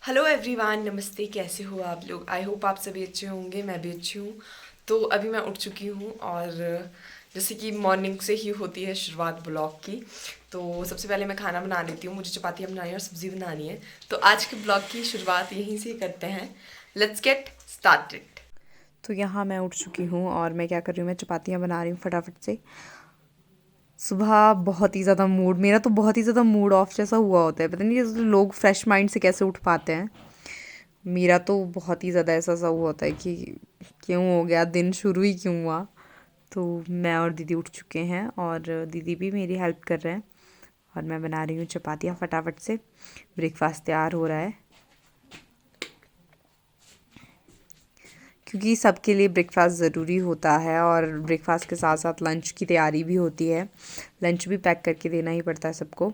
Hello everyone, नमस्ते। कैसे हो आप लोग? आई होप आप सभी अच्छे होंगे। मैं भी अच्छी हूँ। तो अभी मैं उठ चुकी हूँ और जैसे कि मॉर्निंग से ही होती है शुरुआत ब्लॉग की, तो सबसे पहले मैं खाना बना लेती हूँ। मुझे चपातियाँ बनानी है और सब्ज़ी बनानी है। तो आज के ब्लॉग की शुरुआत यहीं से करते हैं। Let's get started. तो यहाँ मैं उठ चुकी हूँ और मैं क्या कर रही हूँ, मैं चपातियाँ बना रही हूँ फटाफट से। सुबह बहुत ही ज़्यादा मूड मेरा तो बहुत ही ज़्यादा मूड ऑफ जैसा हुआ होता है। पता नहीं जैसे लोग फ्रेश माइंड से कैसे उठ पाते हैं। मेरा तो बहुत ही ज़्यादा ऐसा सा हुआ होता है कि क्यों हो गया, दिन शुरू ही क्यों हुआ। तो मैं और दीदी उठ चुके हैं और दीदी भी मेरी हेल्प कर रहे हैं और मैं बना रही हूँ चपातियाँ फटाफट से। ब्रेकफास्ट तैयार हो रहा है क्योंकि सबके लिए ब्रेकफास्ट ज़रूरी होता है और ब्रेकफास्ट के साथ साथ लंच की तैयारी भी होती है। लंच भी पैक करके देना ही पड़ता है सबको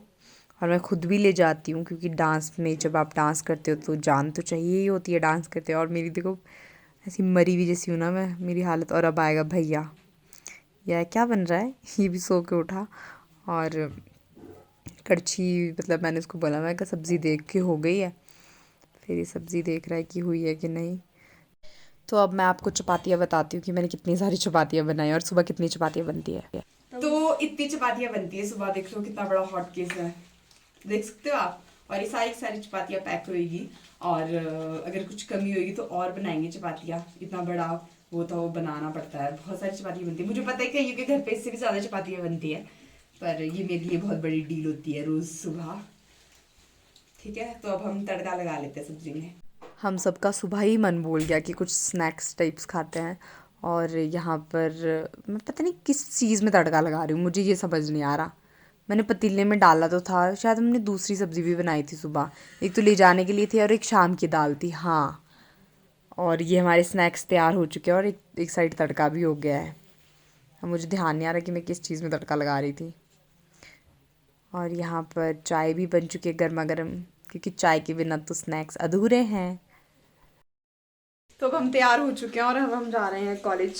और मैं खुद भी ले जाती हूँ क्योंकि डांस में जब आप डांस करते हो तो जान तो चाहिए ही होती है डांस करते हो। और मेरी देखो ऐसी मरी हुई जैसी हूँ ना मैं, मेरी हालत। और अब आएगा भैया। यह क्या बन रहा है? ये भी सो के उठा और कड़छी, मतलब मैंने उसको बोला, मैं कहा सब्ज़ी देख के हो गई है। फिर ये सब्ज़ी देख रहा है कि हुई है कि नहीं। तो अब मैं आपको चपातियाँ बताती हूँ कि मैंने कितनी सारी चपातियाँ बनाई और सुबह कितनी चपातियाँ बनती है। तो इतनी चपातियाँ बनती है सुबह। देख लो कितना बड़ा हॉट केस है, देख सकते हो आप। और ये सारी सारी चपातियाँ पैक होएगी और अगर कुछ कमी होगी तो और बनाएंगे चपातियाँ। इतना बड़ा वो तो बनाना पड़ता है, बहुत सारी चपातियाँ बनती है। मुझे पता है कईयों के घर पे इससे भी ज़्यादा चपातियाँ बनती है, पर ये मेरे लिए बहुत बड़ी डील होती है रोज़ सुबह। ठीक है, तो अब हम तड़का लगा लेते हैं सब्जी में। हम सबका सुबह ही मन बोल गया कि कुछ स्नैक्स टाइप्स खाते हैं। और यहाँ पर मैं पता नहीं किस चीज़ में तड़का लगा रही हूँ, मुझे ये समझ नहीं आ रहा। मैंने पतीले में डाला तो था, शायद हमने दूसरी सब्ज़ी भी बनाई थी सुबह। एक तो ले जाने के लिए थी और एक शाम की दाल थी। हाँ, और ये हमारे स्नैक्स तैयार हो चुके हैं और एक साइड तड़का भी हो गया है। अब मुझे ध्यान नहीं आ रहा कि मैं किस चीज़ में तड़का लगा रही थी। और यहाँ पर चाय भी बन चुकी है गर्मा गर्म, क्योंकि चाय के बिना तो स्नैक्स अधूरे हैं। तो अब हम तैयार हो चुके हैं और अब हम जा रहे हैं कॉलेज,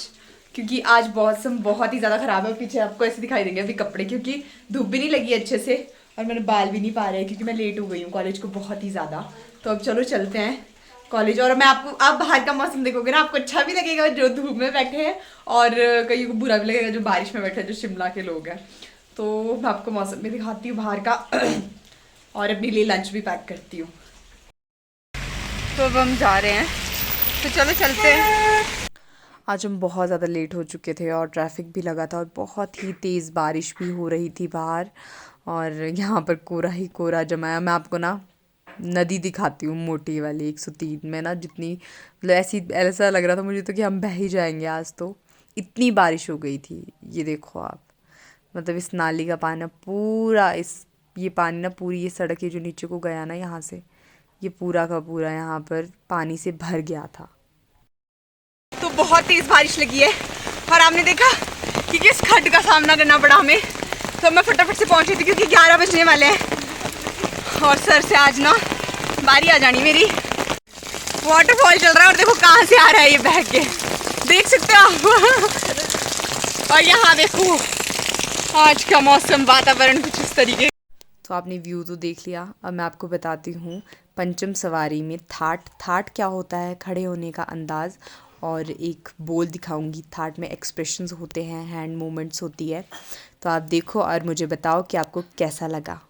क्योंकि आज मौसम बहुत ही ज़्यादा ख़राब है। पीछे आपको ऐसे दिखाई देंगे अभी कपड़े, क्योंकि धूप भी नहीं लगी अच्छे से और मैंने बाल भी नहीं पा रहे क्योंकि मैं लेट हो गई हूँ कॉलेज को बहुत ही ज़्यादा। तो अब चलो चलते हैं कॉलेज। और मैं आपको, आप बाहर का मौसम देखोगे ना, आपको अच्छा भी लगेगा जो धूप में बैठे हैं और कईयों को बुरा भी लगेगा जो बारिश में बैठे हैं, जो शिमला के लोग हैं। तो मैं आपको मौसम में दिखाती हूँ बाहर का और अपने लिए लंच भी पैक करती हूँ। तो अब हम जा रहे हैं, तो चलो चलते हैं। आज हम बहुत ज़्यादा लेट हो चुके थे और ट्रैफिक भी लगा था और बहुत ही तेज़ बारिश भी हो रही थी बाहर। और यहाँ पर कोहरा ही कोहरा जमाया। मैं आपको ना नदी दिखाती हूँ, मोटी वाली 103 में ना, जितनी मतलब ऐसी ऐसा लग रहा था मुझे तो कि हम बह ही जाएंगे आज। तो इतनी बारिश हो गई थी। ये देखो आप, मतलब इस नाली का पानी पूरा, इस ये पानी ना पूरी ये सड़क है जो नीचे को गया ना यहाँ से, ये पूरा का पूरा यहाँ पर पानी से भर गया था। तो बहुत तेज बारिश लगी है और आपने देखा कि किस खड्ड का सामना करना पड़ा हमें। तो मैं फटाफट से पहुंची थी क्योंकि 11 बजने वाले हैं और सर से आज ना बारी आ जानी मेरी। वाटरफॉल चल रहा है और देखो कहाँ से आ रहा है ये बह के, देख सकते हो आप। और यहाँ देखो आज का मौसम, वातावरण कुछ इस तरीके। तो आपने व्यू तो देख लिया, अब मैं आपको बताती हूँ पंचम सवारी में थाट। थाट क्या होता है? खड़े होने का अंदाज़। और एक बोल दिखाऊंगी, थाट में एक्सप्रेशंस होते हैं, हैंड मूवमेंट्स होती है। तो आप देखो और मुझे बताओ कि आपको कैसा लगा।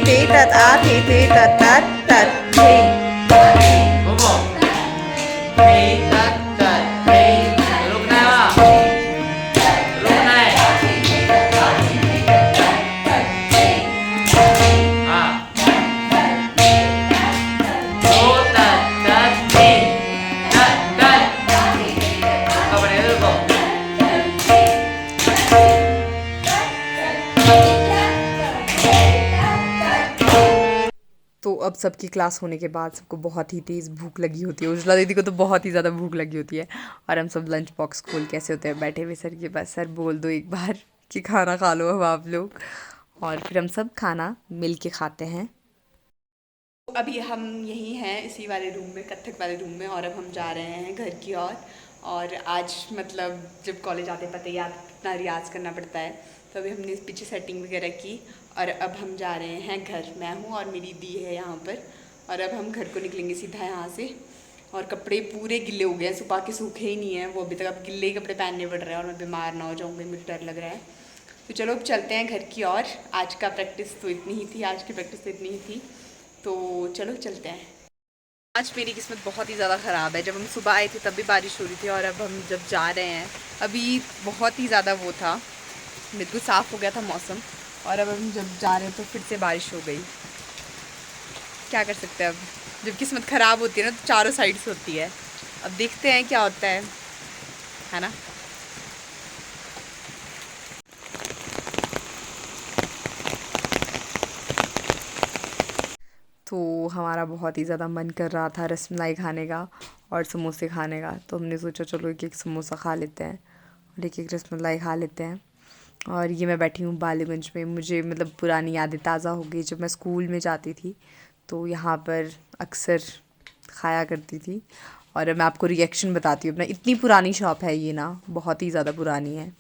थे तत आ थे तत तत तत थे Bobo. Hey, tat. Hey, रुकना रुकना है हाँ दो tat hey tat कब बने रुको तो अब सबकी क्लास होने के बाद सबको बहुत ही तेज़ भूख लगी होती है। उजला दीदी को तो बहुत ही ज़्यादा भूख लगी होती है और हम सब लंच बॉक्स खोल के ऐसे होते हैं बैठे हुए सर के पास, सर बोल दो एक बार कि खाना खा लो अब आप लोग, और फिर हम सब खाना मिल के खाते हैं। अभी हम यही हैं इसी वाले रूम में, कथक वाले रूम में, और अब हम जा रहे हैं घर की ओर। और आज मतलब जब कॉलेज आते पता ही याद कितना रियाज करना पड़ता है, तो अभी हमने इस पीछे सेटिंग वगैरह की और अब हम जा रहे हैं घर। मैं हूँ और मेरी दी है यहाँ पर, और अब हम घर को निकलेंगे सीधा यहाँ से। और कपड़े पूरे गिले हो गए हैं, सुबह के सूखे ही नहीं हैं वो अभी तक, अब गिले कपड़े पहनने पड़ रहे हैं और मैं बीमार ना हो जाऊँगी, मुझे डर लग रहा है। तो चलो अब चलते हैं घर की ओर। आज का प्रैक्टिस तो इतनी ही थी, आज की प्रैक्टिस तो इतनी ही थी, तो चलो चलते हैं। आज मेरी किस्मत बहुत ही ज़्यादा ख़राब है, जब हम सुबह आए थे तब भी बारिश हो रही थी और अब हम जब जा रहे हैं अभी बहुत ही ज़्यादा वो था, बिल्कुल साफ़ हो गया था मौसम, और अब हम जब जा रहे हैं तो फिर से बारिश हो गई। क्या कर सकते हैं अब, जब किस्मत ख़राब होती है ना तो चारों साइड से होती है। अब देखते हैं क्या होता है ना। तो हमारा बहुत ही ज़्यादा मन कर रहा था रसमलाई खाने का और समोसे खाने का, तो हमने सोचा चलो एक एक समोसा खा लेते हैं और एक एक रसमलाई खा लेते हैं। और ये मैं बैठी हूँ बालीगंज में, मुझे मतलब पुरानी यादें ताज़ा हो गई। जब मैं स्कूल में जाती थी तो यहाँ पर अक्सर खाया करती थी, और मैं आपको रिएक्शन बताती हूँ अपना। इतनी पुरानी शॉप है ये ना, बहुत ही ज़्यादा पुरानी है,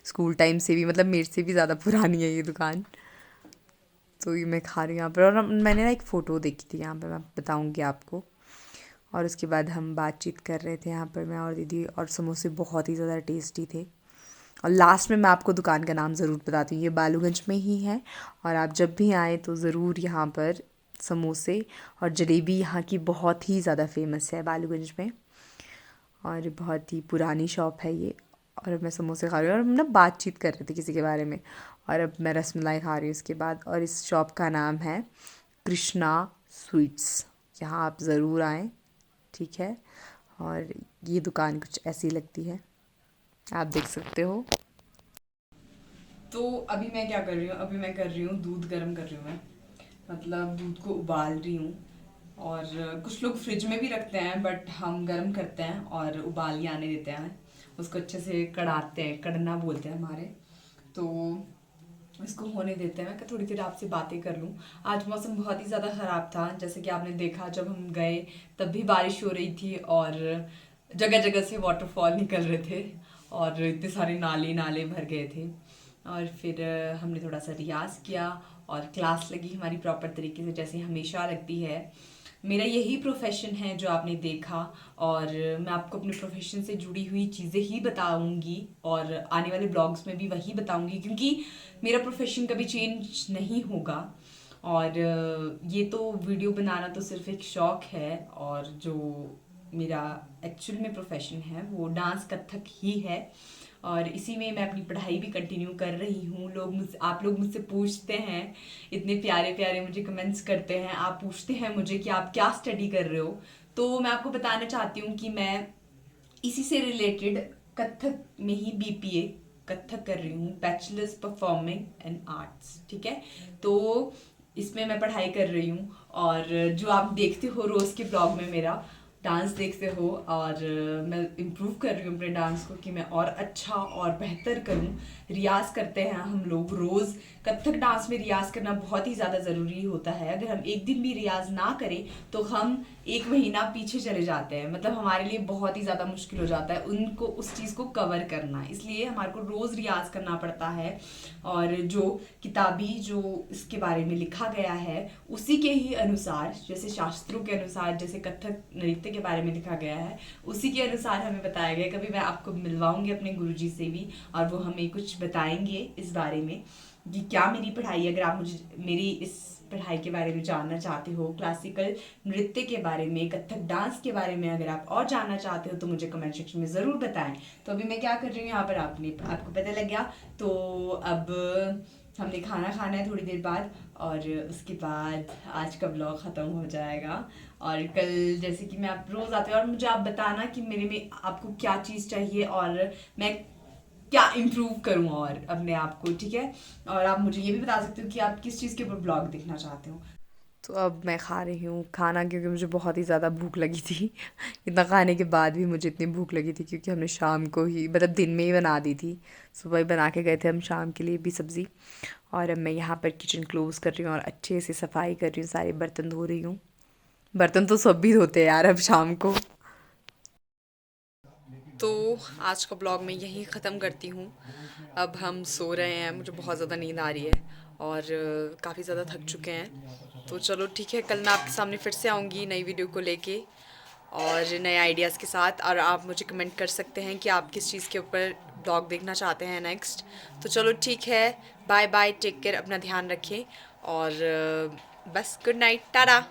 स्कूल टाइम से भी, मतलब मेरे से भी ज़्यादा पुरानी है ये दुकान। तो ये मैं खा रही हूँ यहाँ पर, और मैंने ना एक फ़ोटो देखी थी यहाँ पर, मैं बताऊँगी आपको। और उसके बाद हम बातचीत कर रहे थे यहाँ पर मैं और दीदी, और समोसे बहुत ही ज़्यादा टेस्टी थे। और लास्ट में मैं आपको दुकान का नाम ज़रूर बताती हूँ, ये बालूगंज में ही है, और आप जब भी आएँ तो ज़रूर यहाँ पर समोसे और जलेबी यहाँ की बहुत ही ज़्यादा फेमस है बालूगंज में, और बहुत ही पुरानी शॉप है ये। और अब मैं समोसे खा रही हूँ और हम ना बातचीत कर रहे थे किसी के बारे में, और अब मैं रसमलाई खा रही हूँ इसके बाद। और इस शॉप का नाम है कृष्णा स्वीट्स, यहाँ आप ज़रूर आएँ, ठीक है। और ये दुकान कुछ ऐसी लगती है, आप देख सकते हो। तो अभी मैं क्या कर रही हूँ, अभी मैं कर रही हूँ दूध गर्म कर रही हूँ मैं, मतलब दूध को उबाल रही हूँ। और कुछ लोग फ्रिज में भी रखते हैं, बट हम गर्म करते हैं और उबाल के आने देते हैं, उसको अच्छे से कढ़ाते हैं, कढ़ना बोलते हैं हमारे। तो इसको होने देते हैं। मैं थोड़ी देर आपसे बातें कर लूँ। आज मौसम बहुत ही ज़्यादा ख़राब था, जैसे कि आपने देखा जब हम गए तब भी बारिश हो रही थी और जगह जगह से वाटरफॉल निकल रहे थे और इतने सारे नाले नाले भर गए थे। और फिर हमने थोड़ा सा रियाज़ किया और क्लास लगी हमारी प्रॉपर तरीके से, जैसे हमेशा लगती है। मेरा यही प्रोफेशन है जो आपने देखा, और मैं आपको अपने प्रोफेशन से जुड़ी हुई चीज़ें ही बताऊंगी और आने वाले ब्लॉग्स में भी वही बताऊंगी, क्योंकि मेरा प्रोफेशन कभी चेंज नहीं होगा। और ये तो वीडियो बनाना तो सिर्फ एक शौक है, और जो मेरा एक्चुअल में प्रोफेशन है वो डांस कथक ही है, और इसी में मैं अपनी पढ़ाई भी कंटिन्यू कर रही हूँ। आप लोग मुझसे पूछते हैं, इतने प्यारे प्यारे मुझे कमेंट्स करते हैं, आप पूछते हैं मुझे कि आप क्या स्टडी कर रहे हो। तो मैं आपको बताना चाहती हूँ कि मैं इसी से रिलेटेड कथक में ही बीपीए कथक कर रही हूँ, बैचलर्स परफॉर्मिंग एंड आर्ट्स, ठीक है। तो इसमें मैं पढ़ाई कर रही हूँ, और जो आप देखते हो रोज़ के ब्लॉग में मेरा डांस देखते हो, और मैं इम्प्रूव कर रही हूँ अपने डांस को कि मैं और अच्छा और बेहतर करूँ। रियाज़ करते हैं हम लोग रोज़। कथक डांस में रियाज़ करना बहुत ही ज़्यादा ज़रूरी होता है, अगर हम एक दिन भी रियाज़ ना करें तो हम एक महीना पीछे चले जाते हैं, मतलब हमारे लिए बहुत ही ज़्यादा मुश्किल हो जाता है उनको उस चीज़ को कवर करना, इसलिए हमारे को रोज़ रियाज़ करना पड़ता है। और जो किताबी जो इसके बारे में लिखा गया है उसी के ही अनुसार, जैसे शास्त्रों के अनुसार, जैसे कथक नृत्य के बारे में लिखा गया है उसी के अनुसार हमें बताया गया। कभी मैं आपको मिलवाऊंगी अपने गुरुजी से भी, और वो हमें कुछ कुछ बताएंगे इस बारे में कि क्या मेरी पढ़ाई, अगर आप मुझे मेरी इस पढ़ाई के बारे में जानना चाहते हो, क्लासिकल नृत्य के बारे में, कथक डांस के बारे में अगर आप और जानना चाहते हो तो मुझे कमेंट सेक्शन में ज़रूर बताएं। तो अभी मैं क्या कर रही हूँ यहाँ पर, आपको पता लग गया। तो अब हमने खाना खाना है थोड़ी देर बाद, और उसके बाद आज का ब्लॉग ख़त्म हो जाएगा। और कल जैसे कि मैं आप रोज़ आते हो, और मुझे आप बताना कि मेरे में आपको क्या चीज़ चाहिए और मैं क्या इम्प्रूव करूँ और अपने आप को, ठीक है। और आप मुझे ये भी बता सकते हो कि आप किस चीज़ के ऊपर ब्लॉग देखना चाहते हो। तो अब मैं खा रही हूँ खाना, क्योंकि मुझे बहुत ही ज़्यादा भूख लगी थी। इतना खाने के बाद भी मुझे इतनी भूख लगी थी, क्योंकि हमने शाम को ही, मतलब दिन में ही बना दी थी। सुबह ही बना के गए थे हम शाम के लिए भी सब्ज़ी। और अब मैं यहाँ पर किचन क्लोज़ कर रही हूँ और अच्छे से सफाई कर रही हूँ, सारे बर्तन धो रही हूँ। बर्तन तो सब भी धोते हैं यार अब शाम को। तो आज का ब्लॉग मैं यहीं ख़त्म करती हूँ। अब हम सो रहे हैं, मुझे बहुत ज़्यादा नींद आ रही है और काफ़ी ज़्यादा थक चुके हैं। तो चलो ठीक है, कल मैं आपके सामने फिर से आऊँगी नई वीडियो को लेके और नए आइडियाज़ के साथ। और आप मुझे कमेंट कर सकते हैं कि आप किस चीज़ के ऊपर ब्लॉग देखना चाहते हैं नेक्स्ट। तो चलो ठीक है, बाय बाय, टेक केयर, अपना ध्यान रखें और बस गुड नाइट, टाटा।